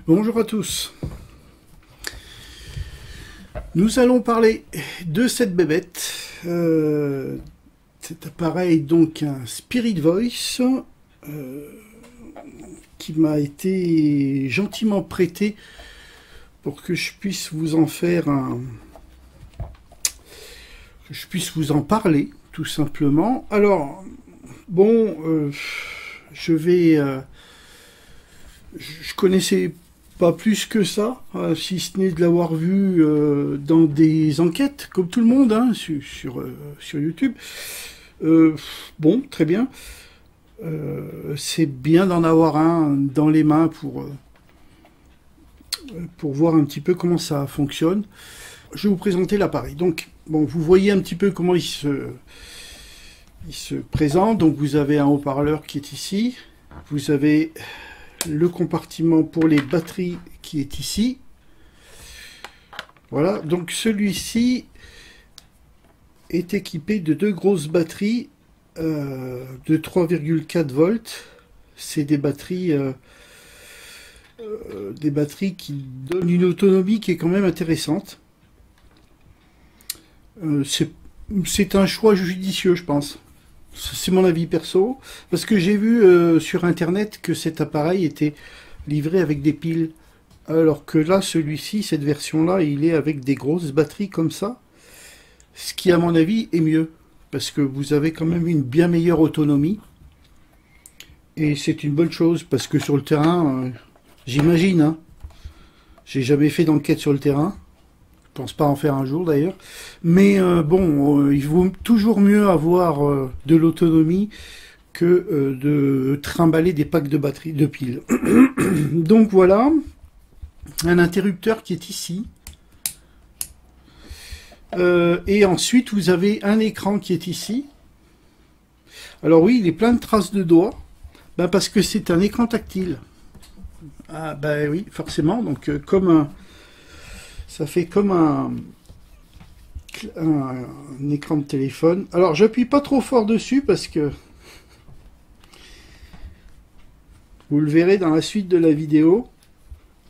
Bonjour à tous. Nous allons parler de cette bébête. Cet appareil, donc un Spirit Voice, qui m'a été gentiment prêté pour que je puisse vous en faire que je puisse vous en parler, tout simplement. Alors, bon, je connaissais pas plus que ça, si ce n'est de l'avoir vu dans des enquêtes, comme tout le monde, hein, sur YouTube. Bon, très bien. C'est bien d'en avoir un dans les mains pour voir un petit peu comment ça fonctionne. Je vais vous présenter l'appareil. Donc, bon, vous voyez un petit peu comment il se présente. Donc, vous avez un haut-parleur qui est ici. Vous avez le compartiment pour les batteries qui est ici. Voilà, donc celui-ci est équipé de deux grosses batteries de 3,4 volts. C'est des batteries qui donnent une autonomie qui est quand même intéressante. C'est un choix judicieux, je pense. C'est mon avis perso, parce que j'ai vu sur internet que cet appareil était livré avec des piles, alors que là, celui-ci, cette version-là, il est avec des grosses batteries comme ça, ce qui, à mon avis, est mieux, parce que vous avez quand même une bien meilleure autonomie, et c'est une bonne chose, parce que sur le terrain, j'imagine, hein, j'ai jamais fait d'enquête sur le terrain, je pense pas en faire un jour d'ailleurs, mais bon, il vaut toujours mieux avoir de l'autonomie que de trimballer des packs de batteries, de piles. Donc voilà, un interrupteur qui est ici. Et ensuite, vous avez un écran qui est ici. Alors oui, il est plein de traces de doigts, ben parce que c'est un écran tactile. Ah ben oui, forcément, donc ça fait comme un écran de téléphone. Alors, j'appuie pas trop fort dessus parce que vous le verrez dans la suite de la vidéo.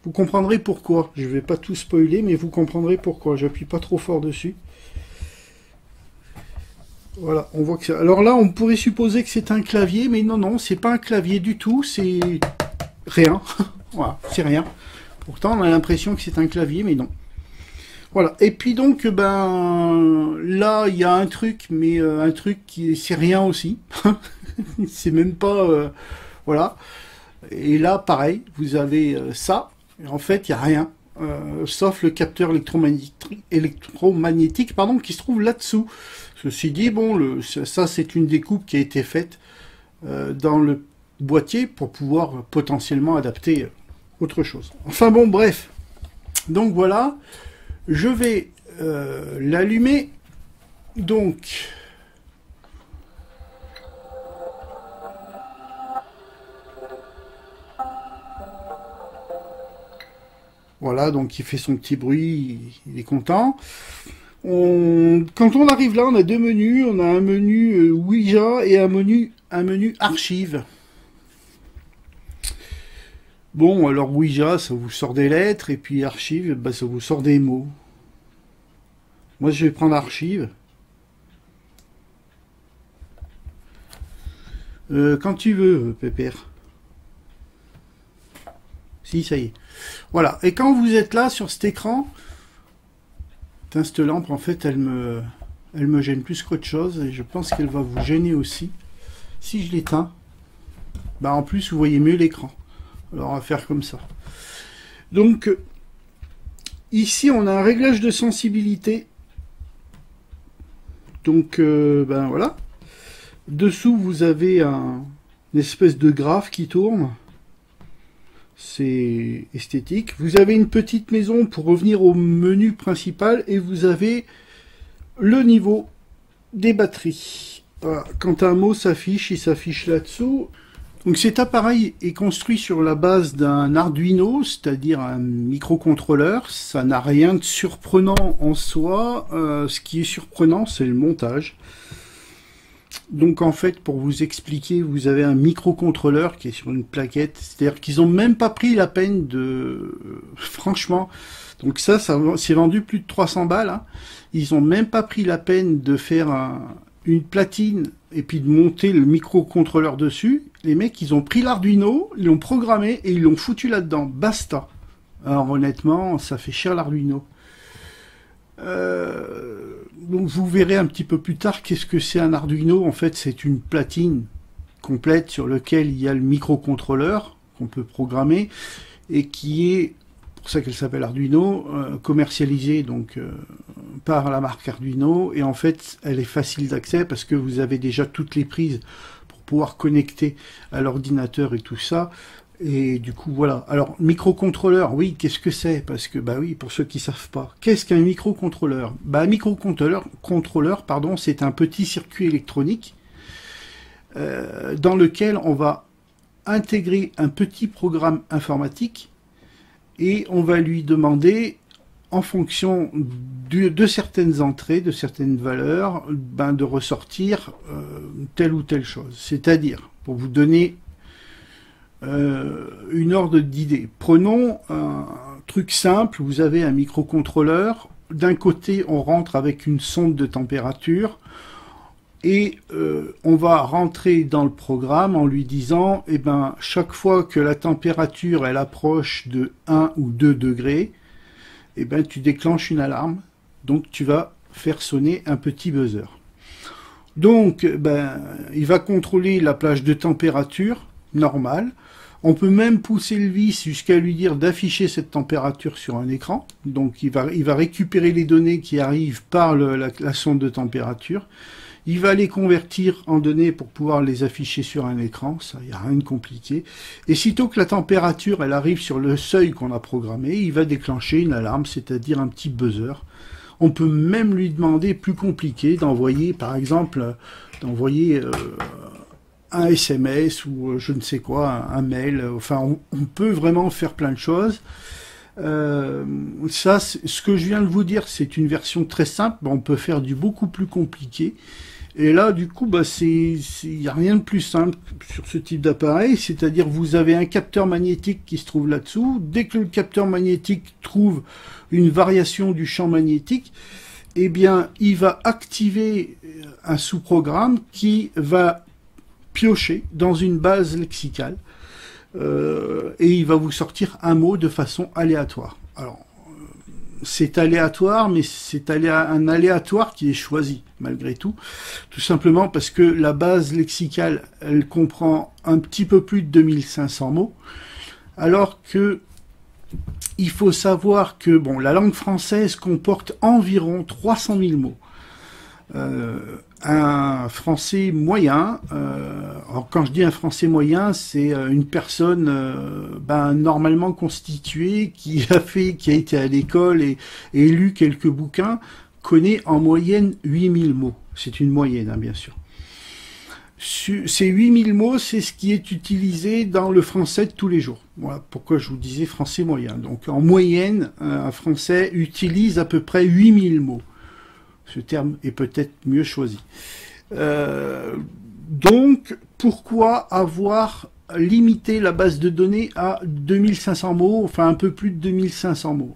Vous comprendrez pourquoi. Je vais pas tout spoiler, mais vous comprendrez pourquoi. J'appuie pas trop fort dessus. Voilà, on voit que ça. Alors là, on pourrait supposer que c'est un clavier, mais non, non, c'est pas un clavier du tout. C'est rien. Voilà, c'est rien. Pourtant, on a l'impression que c'est un clavier, mais non. Voilà, et puis donc, ben, là, il y a un truc, mais un truc qui c'est rien aussi. C'est même pas, voilà. Et là, pareil, vous avez ça, et en fait, il n'y a rien, sauf le capteur électromagnétique, pardon, qui se trouve là-dessous. Ceci dit, bon, ça, c'est une découpe qui a été faite dans le boîtier pour pouvoir potentiellement adapter autre chose. Enfin bon, bref. Donc voilà. Je vais l'allumer, donc voilà, donc il fait son petit bruit, il est content. Quand on arrive là, on a deux menus, on a un menu Ouija et un menu archive. Bon, alors Ouija, ça vous sort des lettres, et puis archive, bah, ça vous sort des mots. Moi, je vais prendre archive. Quand tu veux, Pépère. Si, ça y est. Voilà, et quand vous êtes là, sur cet écran, cette lampe, en fait, elle me gêne plus qu'autre chose, et je pense qu'elle va vous gêner aussi. Si je l'éteins, bah en plus, vous voyez mieux l'écran. Alors on va faire comme ça. Donc ici on a un réglage de sensibilité. Donc ben voilà. Dessous vous avez une espèce de graphe qui tourne. C'est esthétique. Vous avez une petite maison pour revenir au menu principal et vous avez le niveau des batteries. Voilà. Quand un mot s'affiche, il s'affiche là-dessous. Donc cet appareil est construit sur la base d'un Arduino, c'est-à-dire un microcontrôleur. Ça n'a rien de surprenant en soi. Ce qui est surprenant, c'est le montage. Donc en fait, pour vous expliquer, vous avez un microcontrôleur qui est sur une plaquette, c'est-à-dire qu'ils ont même pas pris la peine de... Franchement, donc ça c'est vendu plus de 300 balles, hein. Ils ont même pas pris la peine de faire une platine et puis de monter le microcontrôleur dessus. Les mecs, ils ont pris l'Arduino, ils l'ont programmé et ils l'ont foutu là-dedans. Basta. Alors honnêtement, ça fait cher l'Arduino. Donc vous verrez un petit peu plus tard qu'est-ce que c'est un Arduino. En fait, c'est une platine complète sur laquelle il y a le microcontrôleur qu'on peut programmer et qui est, pour ça qu'elle s'appelle Arduino, commercialisée donc par la marque Arduino. Et en fait, elle est facile d'accès parce que vous avez déjà toutes les prises pour pouvoir connecter à l'ordinateur et tout ça. Et du coup, voilà. Alors, microcontrôleur, oui, qu'est-ce que c'est? Parce que, bah oui, pour ceux qui savent pas. Qu'est-ce qu'un microcontrôleur? Bah, un microcontrôleur, pardon, c'est un petit circuit électronique dans lequel on va intégrer un petit programme informatique et on va lui demander, en fonction de certaines entrées, de certaines valeurs, ben, de ressortir telle ou telle chose. C'est-à-dire, pour vous donner une ordre d'idée. Prenons un truc simple, vous avez un microcontrôleur, d'un côté on rentre avec une sonde de température et on va rentrer dans le programme en lui disant, eh ben, chaque fois que la température elle approche de 1 ou 2 degrés, eh ben, tu déclenches une alarme, donc tu vas faire sonner un petit buzzer. Donc ben, il va contrôler la plage de température normale. On peut même pousser le vis jusqu'à lui dire d'afficher cette température sur un écran. Donc il va récupérer les données qui arrivent par la sonde de température. Il va les convertir en données pour pouvoir les afficher sur un écran. Ça, il n'y a rien de compliqué. Et sitôt que la température elle arrive sur le seuil qu'on a programmé, il va déclencher une alarme, c'est-à-dire un petit buzzer. On peut même lui demander, plus compliqué, d'envoyer, par exemple, un SMS ou je ne sais quoi, un mail. Enfin, on peut vraiment faire plein de choses. Ça, ce que je viens de vous dire, c'est une version très simple. On peut faire du beaucoup plus compliqué. Et là, du coup, bah, il n'y a rien de plus simple sur ce type d'appareil. C'est-à-dire, vous avez un capteur magnétique qui se trouve là-dessous. Dès que le capteur magnétique trouve une variation du champ magnétique, eh bien, il va activer un sous-programme qui va piocher dans une base lexicale et il va vous sortir un mot de façon aléatoire. Alors, c'est aléatoire, mais c'est un aléatoire qui est choisi, malgré tout. Tout simplement parce que la base lexicale, elle comprend un petit peu plus de 2500 mots, alors que il faut savoir que bon, la langue française comporte environ 300 000 mots. Un français moyen, alors quand je dis un français moyen, c'est une personne normalement constituée qui a été à l'école et lu quelques bouquins, connaît en moyenne 8000 mots. C'est une moyenne, hein, bien sûr. Ces 8000 mots, c'est ce qui est utilisé dans le français de tous les jours. Voilà pourquoi je vous disais français moyen. Donc en moyenne, un français utilise à peu près 8000 mots. Ce terme est peut-être mieux choisi. Donc, pourquoi avoir limité la base de données à 2500 mots, enfin un peu plus de 2500 mots,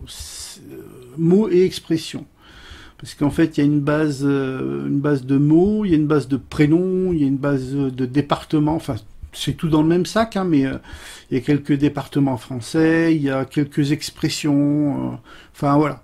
mots et expressions? Parce qu'en fait, il y a une base de mots, il y a une base de prénoms, il y a une base de départements, enfin, c'est tout dans le même sac, hein, mais il y a quelques départements français, il y a quelques expressions, enfin voilà.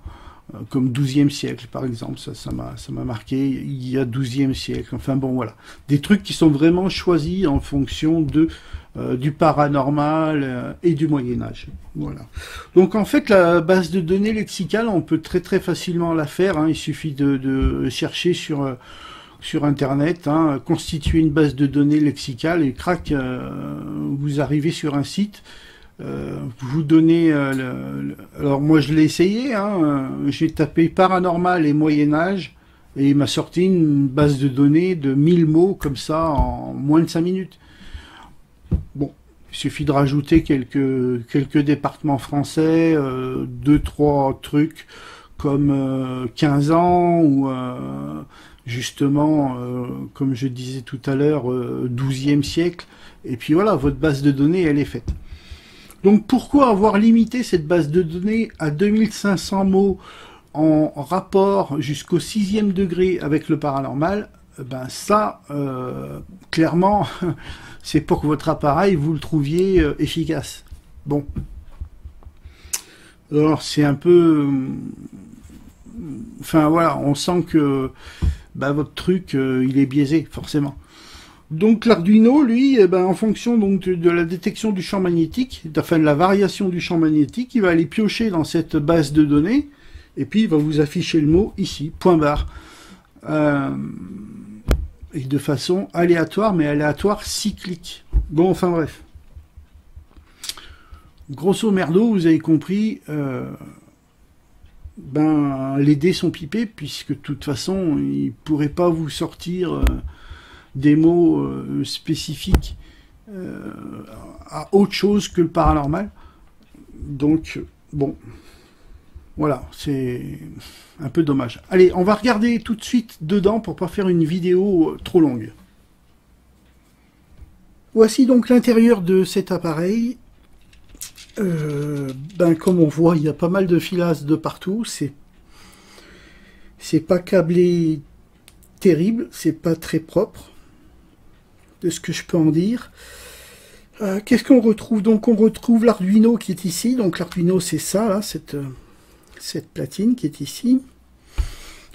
Comme 12e siècle, par exemple, ça m'a marqué, il y a 12e siècle, enfin bon, voilà. Des trucs qui sont vraiment choisis en fonction du paranormal et du Moyen-Âge. Voilà. Donc en fait, la base de données lexicale, on peut très très facilement la faire, hein. Il suffit de chercher sur Internet, hein, constituer une base de données lexicale et crac, vous arrivez sur un site. Vous donnez alors moi je l'ai essayé, hein, j'ai tapé paranormal et Moyen-Âge et il m'a sorti une base de données de 1000 mots comme ça en moins de 5 minutes. Bon, il suffit de rajouter quelques départements français, 2-3 trucs comme 15 ans justement, comme je disais tout à l'heure, 12e siècle, et puis voilà, votre base de données, elle est faite. Donc pourquoi avoir limité cette base de données à 2500 mots en rapport jusqu'au 6e degré avec le paranormal? Ben ça, clairement, c'est pour que votre appareil, vous le trouviez efficace. Bon. Alors c'est un peu... Enfin voilà, on sent que ben, votre truc, il est biaisé, forcément. Donc l'Arduino, lui, eh ben, en fonction donc de la détection du champ magnétique, enfin de la variation du champ magnétique, il va aller piocher dans cette base de données, et puis il va vous afficher le mot ici, point barre. Et de façon aléatoire, mais aléatoire cyclique. Bon, enfin bref. Grosso merdo, vous avez compris, ben les dés sont pipés, puisque de toute façon, ils ne pourraient pas vous sortir des mots spécifiques à autre chose que le paranormal. Donc, bon, voilà, c'est un peu dommage. Allez, on va regarder tout de suite dedans pour pas faire une vidéo trop longue. Voici donc l'intérieur de cet appareil. Ben, comme on voit, il y a pas mal de filasse de partout. C'est pas câblé terrible, c'est pas très propre, de ce que je peux en dire. Qu'est-ce qu'on retrouve? Donc on retrouve l'Arduino qui est ici. Donc l'Arduino, c'est ça, là, cette platine qui est ici.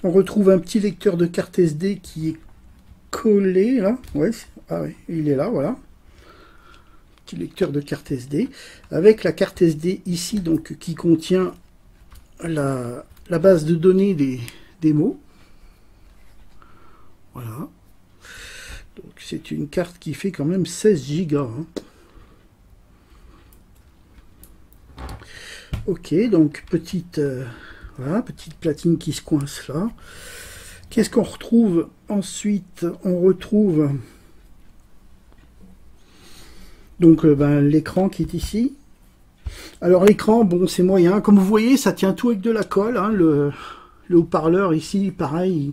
On retrouve un petit lecteur de carte SD qui est collé là. Ouais, ah ouais, il est là, voilà. Petit lecteur de carte SD avec la carte SD ici, donc qui contient la base de données des mots. Voilà. Donc c'est une carte qui fait quand même 16 Go. Hein. Ok, donc petite, voilà, petite platine qui se coince là. Qu'est-ce qu'on retrouve ensuite? On retrouve donc ben, l'écran qui est ici. Alors l'écran, bon, c'est moyen. Comme vous voyez, ça tient tout avec de la colle. Hein. Le haut-parleur ici, pareil,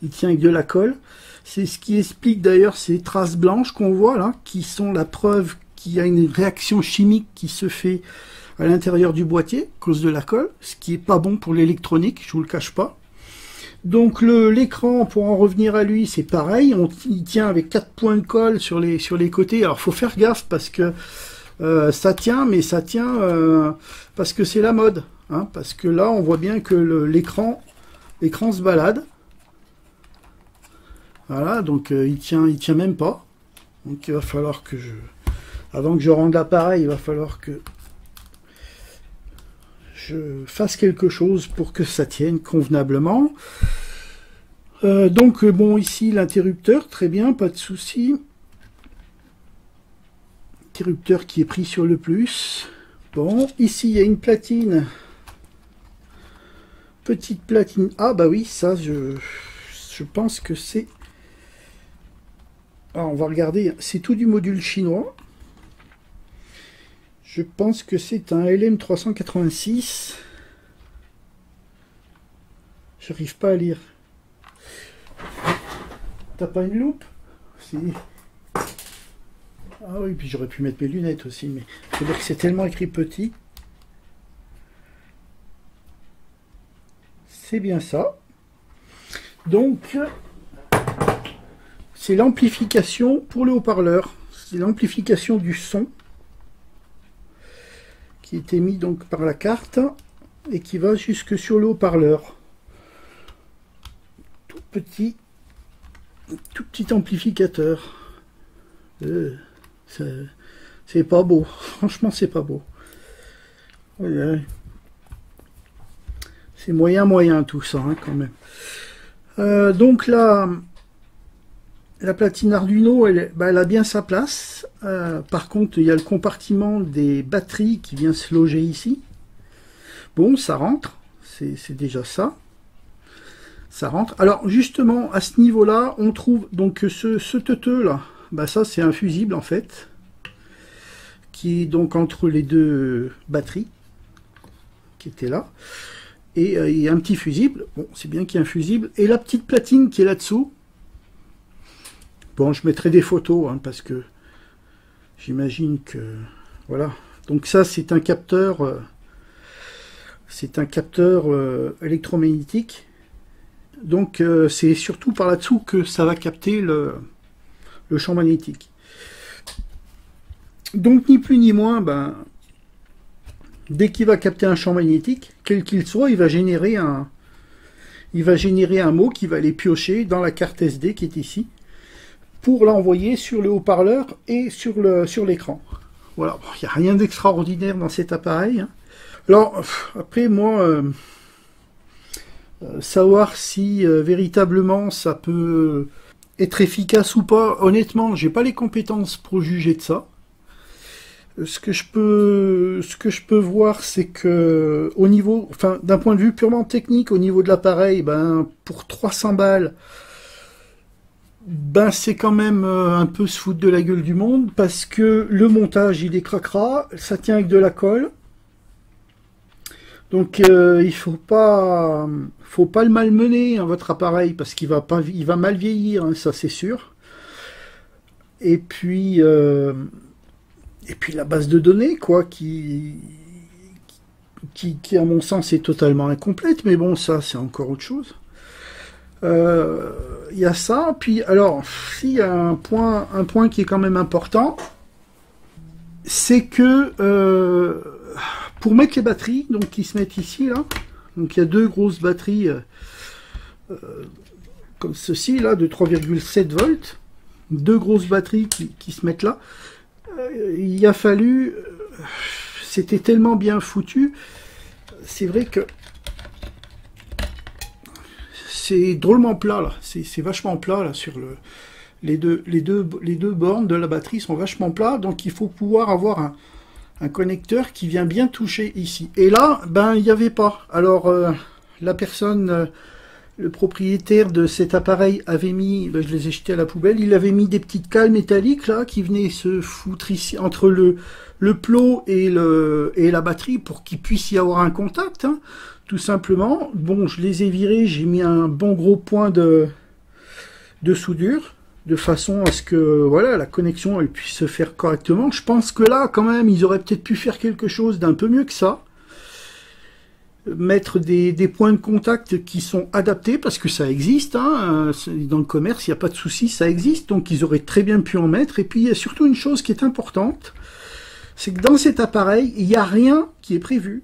il tient avec de la colle. C'est ce qui explique d'ailleurs ces traces blanches qu'on voit là, qui sont la preuve qu'il y a une réaction chimique qui se fait à l'intérieur du boîtier, à cause de la colle, ce qui est pas bon pour l'électronique, je vous le cache pas. Donc l'écran, pour en revenir à lui, c'est pareil, il tient avec 4 points de colle sur les côtés. Alors faut faire gaffe parce que ça tient, mais ça tient parce que c'est la mode. Hein, parce que là, on voit bien que l'écran se balade. Voilà, donc il tient même pas. Donc il va falloir que avant que je rende l'appareil, il va falloir que je fasse quelque chose pour que ça tienne convenablement. Donc bon, ici l'interrupteur, très bien, pas de souci. Interrupteur qui est pris sur le plus. Bon, ici il y a une platine. Petite platine. Ah bah oui, ça je pense que c'est... Ah, on va regarder, c'est tout du module chinois. Je pense que c'est un LM386. J'arrive pas à lire. T'as pas une loupe? Si. Ah oui, puis j'aurais pu mettre mes lunettes aussi, mais il faut dire que c'est tellement écrit petit. C'est bien ça. Donc, c'est l'amplification pour le haut-parleur. C'est l'amplification du son qui est émis donc par la carte et qui va jusque sur le haut-parleur. Tout petit amplificateur. C'est pas beau. Franchement, c'est pas beau. Ouais. C'est moyen tout ça, hein, quand même. Donc là, la platine Arduino, elle a bien sa place. Par contre, il y a le compartiment des batteries qui vient se loger ici. Bon, ça rentre. C'est déjà ça. Ça rentre. Alors, justement, à ce niveau-là, on trouve donc ce teuteux là. Bah, ça, c'est un fusible, en fait. Qui est donc entre les deux batteries. Qui étaient là. et un petit fusible. Bon, c'est bien qu'il y ait un fusible. Et la petite platine qui est là-dessous. Bon, je mettrai des photos, hein, parce que j'imagine que... Voilà. Donc ça, c'est un capteur... électromagnétique. Donc c'est surtout par là-dessous que ça va capter le champ magnétique. Donc ni plus ni moins, ben, dès qu'il va capter un champ magnétique, quel qu'il soit, il va générer un mot qui va aller piocher dans la carte SD qui est ici, pour l'envoyer sur le haut-parleur et sur l'écran. Voilà, il n'y a rien d'extraordinaire dans cet appareil, hein. Alors, après, moi, savoir si véritablement ça peut être efficace ou pas, honnêtement, j'ai pas les compétences pour juger de ça. Ce que je peux voir, c'est que au niveau, enfin, d'un point de vue purement technique, au niveau de l'appareil, ben, pour 300 balles, ben, c'est quand même un peu se foutre de la gueule du monde, parce que le montage, il est cracra, ça tient avec de la colle. Donc il faut pas le malmener, hein, votre appareil, parce qu'il va mal vieillir, hein, ça c'est sûr. Et puis la base de données, quoi, qui à mon sens est totalement incomplète, mais bon, ça c'est encore autre chose. Il y a ça, puis alors, s'il y a un point qui est quand même important, c'est que pour mettre les batteries, donc qui se mettent ici, là, donc il y a deux grosses batteries comme ceci, là, de 3,7 volts, deux grosses batteries qui se mettent là. Il a fallu, c'était tellement bien foutu, c'est vrai que c'est drôlement plat, là, c'est vachement plat, là, sur les deux bornes de la batterie sont vachement plats, donc il faut pouvoir avoir un connecteur qui vient bien toucher ici. Et là, ben, il n'y avait pas. Alors, la personne, le propriétaire de cet appareil avait mis, ben, je les ai jetés à la poubelle, il avait mis des petites cales métalliques, là, qui venaient se foutre ici, entre le plot et la batterie, pour qu'il puisse y avoir un contact, hein, tout simplement. Bon, je les ai virés, j'ai mis un bon gros point de soudure, de façon à ce que voilà, la connexion elle puisse se faire correctement. Je pense que là, quand même, ils auraient peut-être pu faire quelque chose d'un peu mieux que ça. Mettre des points de contact qui sont adaptés, parce que ça existe, hein, dans le commerce, il n'y a pas de souci, ça existe, donc ils auraient très bien pu en mettre. Et puis, il y a surtout une chose qui est importante, c'est que dans cet appareil, il n'y a rien qui est prévu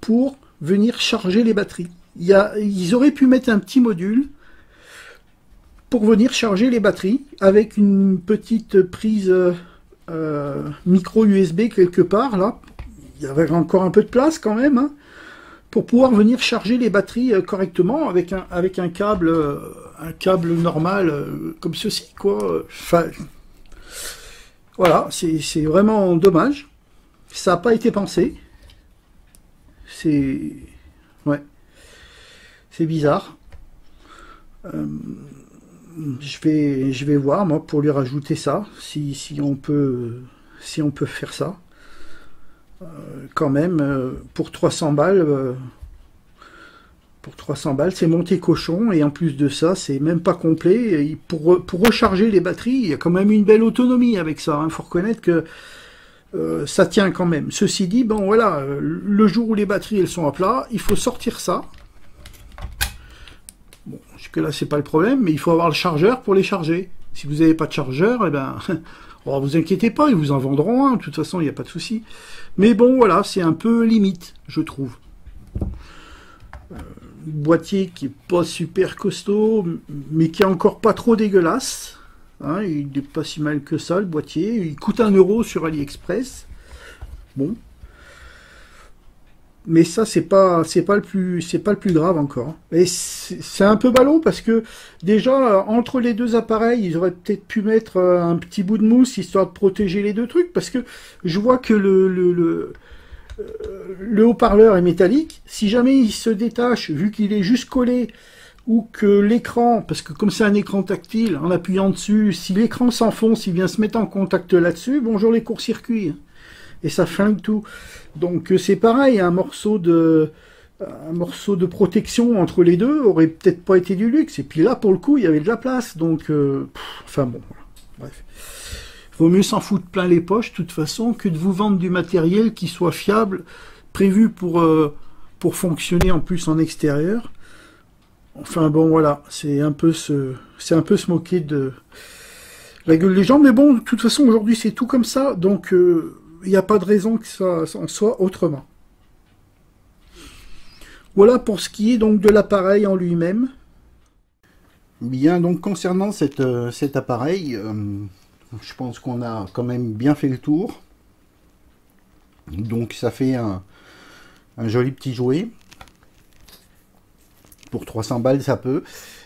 pour venir charger les batteries. Ils auraient pu mettre un petit module pour venir charger les batteries avec une petite prise micro USB quelque part, là. Il y avait encore un peu de place quand même, hein, pour pouvoir venir charger les batteries correctement avec un câble normal comme ceci, quoi. Enfin, voilà, c'est vraiment dommage. Ça n'a pas été pensé. C'est... ouais. C'est bizarre. Je vais voir, moi, pour lui rajouter ça, si on peut faire ça. Quand même, pour 300 balles, c'est monté cochon, et en plus de ça, c'est même pas complet. Et pour recharger les batteries, il y a quand même une belle autonomie avec ça, hein. Faut reconnaître que ça tient quand même. Ceci dit, bon voilà, le jour où les batteries elles sont à plat, il faut sortir ça. Bon, jusque là c'est pas le problème, mais il faut avoir le chargeur pour les charger. Si vous n'avez pas de chargeur, eh ben, oh, vous inquiétez pas, ils vous en vendront un, de toute façon il n'y a pas de souci. Mais bon voilà, c'est un peu limite, je trouve. Boîtier qui est pas super costaud, mais qui est encore pas trop dégueulasse. Hein, il n'est pas si mal que ça, le boîtier. Il coûte 1 € sur AliExpress. Bon. Mais ça, c'est pas le plus grave encore. Et c'est un peu ballot parce que déjà, entre les deux appareils, ils auraient peut-être pu mettre un petit bout de mousse histoire de protéger les deux trucs, parce que je vois que le haut-parleur est métallique. Si jamais il se détache, vu qu'il est juste collé, ou que l'écran, parce que comme c'est un écran tactile, en appuyant dessus, si l'écran s'enfonce, il vient se mettre en contact là-dessus, bonjour les courts-circuits. Et ça flingue tout. Donc c'est pareil, un morceau de un morceau de protection entre les deux aurait peut-être pas été du luxe. Et puis là, pour le coup, il y avait de la place. Donc, enfin bon, voilà. Bref. Vaut mieux s'en foutre plein les poches, de toute façon, que de vous vendre du matériel qui soit fiable, prévu pour fonctionner en plus en extérieur. Enfin bon, voilà, c'est un peu se moquer de la gueule des gens. Mais bon, de toute façon, aujourd'hui, c'est tout comme ça. Donc, il n'y a pas de raison que ça en soit autrement. Voilà pour ce qui est donc de l'appareil en lui-même. Bien, donc concernant cet appareil, je pense qu'on a quand même bien fait le tour. Donc ça fait un joli petit jouet. Pour 300 balles, ça peut.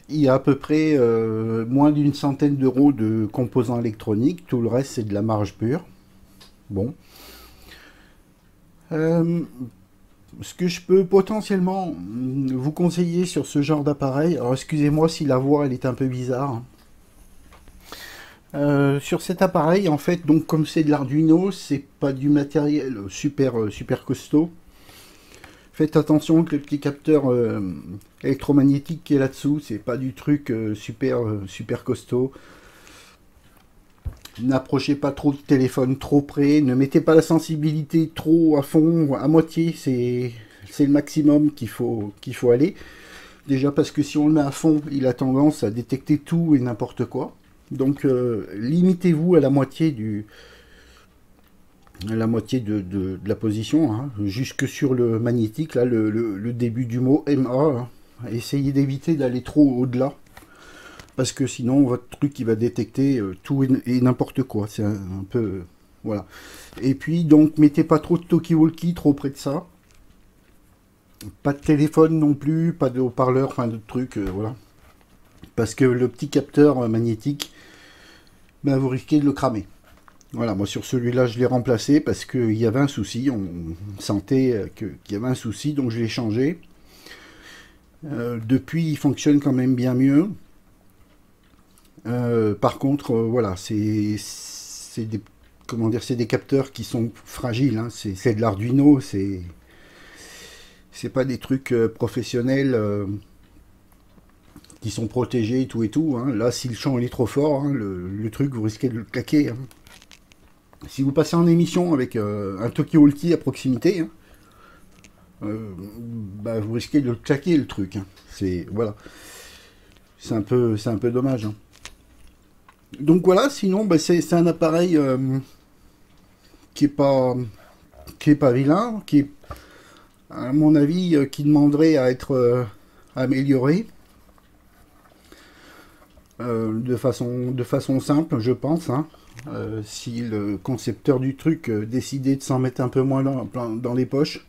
Il y a à peu près moins d'une centaine d'euros de composants électroniques. Tout le reste, c'est de la marge pure. Bon. Ce que je peux potentiellement vous conseiller sur ce genre d'appareil, alors excusez-moi si la voix elle est un peu bizarre. Sur cet appareil, en fait, donc comme c'est de l'Arduino, c'est pas du matériel super costaud. Faites attention que le petit capteur électromagnétique qui est là-dessous, c'est pas du truc super costaud. N'approchez pas trop de téléphone trop près, ne mettez pas la sensibilité trop à fond, à moitié, c'est le maximum qu'il faut aller. Déjà parce que si on le met à fond, il a tendance à détecter tout et n'importe quoi. Donc limitez-vous à la moitié de la position, hein, jusque sur le magnétique, là, le début du mot MA. Hein. Essayez d'éviter d'aller trop au-delà. Parce que sinon, votre truc, il va détecter tout et n'importe quoi. C'est un peu... Voilà. Et puis, donc, mettez pas trop de talkie-walkie trop près de ça. Pas de téléphone non plus, pas de haut-parleur, enfin, de trucs, voilà. Parce que le petit capteur magnétique, ben, vous risquez de le cramer. Voilà, moi, sur celui-là, je l'ai remplacé parce qu'il y avait un souci. On sentait qu'il y avait un souci, donc je l'ai changé. Depuis, il fonctionne quand même bien mieux. Par contre, voilà, c'est des, comment dire, c'est des capteurs qui sont fragiles. Hein, c'est de l'Arduino, c'est pas des trucs professionnels qui sont protégés tout et tout. Hein. Là, si le champ il est trop fort, hein, le truc vous risquez de le claquer. Hein. Si vous passez en émission avec un talkie-walkie à proximité, hein, bah, vous risquez de le claquer le truc. Hein. C'est voilà, c'est un peu dommage. Hein. Donc voilà, sinon bah, c'est un appareil qui est pas vilain, qui est à mon avis qui demanderait à être amélioré de façon simple, je pense. Hein. Si le concepteur du truc décidait de s'en mettre un peu moins dans les poches,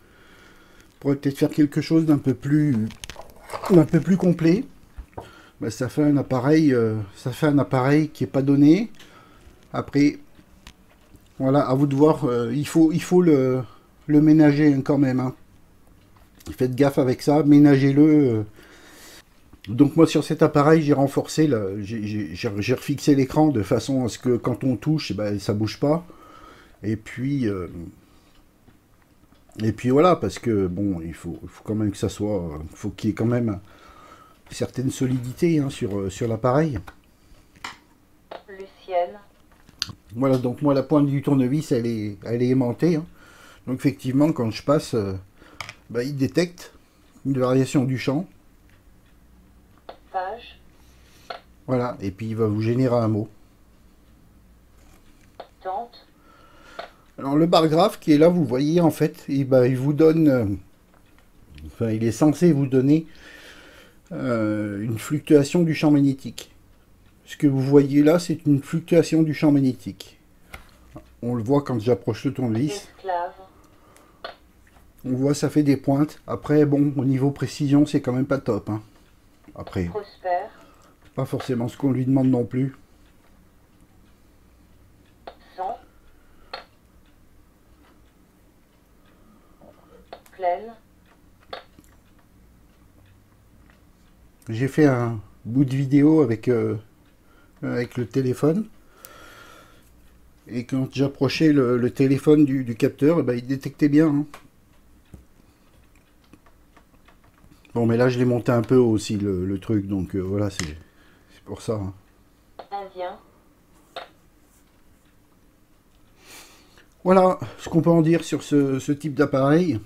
pourrait peut-être faire quelque chose d'un peu plus complet. Ben, ça fait un appareil qui est pas donné. Après, voilà, à vous de voir. Il faut le ménager hein, quand même. Hein. Faites gaffe avec ça, ménagez-le. Donc moi sur cet appareil, j'ai renforcé, j'ai refixé l'écran de façon à ce que quand on touche, ben, ça bouge pas. Et puis voilà, parce que bon, il faut quand même que ça soit, faut qu'il y ait quand même certaine solidité hein, sur l'appareil. Lucienne. Voilà, donc moi la pointe du tournevis elle est aimantée. Hein. Donc effectivement quand je passe, bah, il détecte une variation du champ. Page. Voilà, et puis il va vous générer un mot. Tente. Alors le bar graphe qui est là, vous voyez en fait, il vous donne, enfin il est censé vous donner une fluctuation du champ magnétique. Ce que vous voyez là, c'est une fluctuation du champ magnétique. On le voit quand j'approche le tournevis. Esclave. On voit ça fait des pointes. Après, bon, au niveau précision, c'est quand même pas top. Hein. Après, Prospère. pas forcément ce qu'on lui demande non plus. Sang. Pleine. J'ai fait un bout de vidéo avec le téléphone. Et quand j'approchais le téléphone du capteur, eh ben, il détectait bien. Hein. Bon, mais là, je l'ai monté un peu haut aussi, le truc, donc voilà, c'est pour ça. Hein. Indien. Voilà ce qu'on peut en dire sur ce type d'appareil.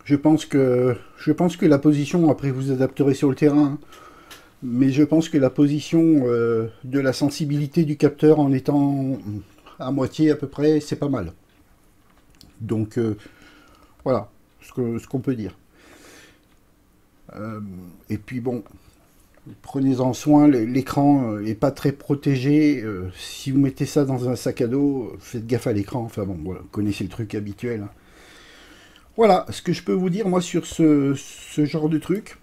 Je pense que la position, après vous adapterez sur le terrain, hein, mais je pense que la position de la sensibilité du capteur en étant à moitié à peu près, c'est pas mal. Donc voilà ce qu'on peut dire. Et puis bon, prenez-en soin, l'écran est pas très protégé. Si vous mettez ça dans un sac à dos, faites gaffe à l'écran. Enfin bon, voilà, vous connaissez le truc habituel. Hein. Voilà ce que je peux vous dire moi sur ce genre de truc.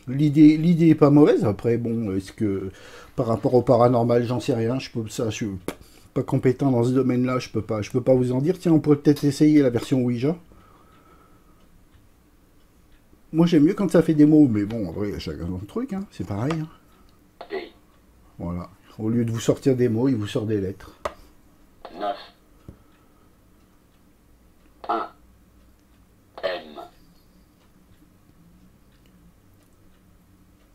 L'idée est pas mauvaise. Après, bon, est-ce que par rapport au paranormal, j'en sais rien. Je suis pas compétent dans ce domaine-là. Je peux pas vous en dire. Tiens, on pourrait peut-être essayer la version Ouija. Moi, j'aime mieux quand ça fait des mots, mais bon, en vrai, chacun son truc, hein, c'est pareil. Hein. D. Voilà. Au lieu de vous sortir des mots, il vous sort des lettres. 9. 1. M.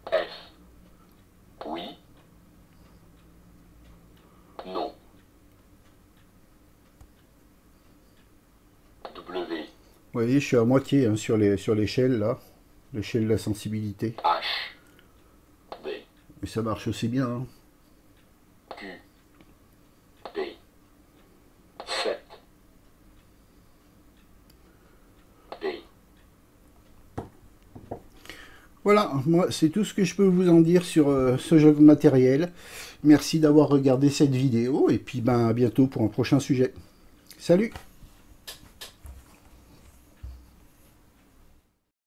F. Oui. Non. W. Vous voyez, je suis à moitié hein, sur l'échelle, là. L'échelle de la sensibilité. H. B. Et ça marche aussi bien. Hein. Q. D. 7. D. Voilà, moi, c'est tout ce que je peux vous en dire sur ce jeu de matériel. Merci d'avoir regardé cette vidéo, et puis ben, à bientôt pour un prochain sujet. Salut!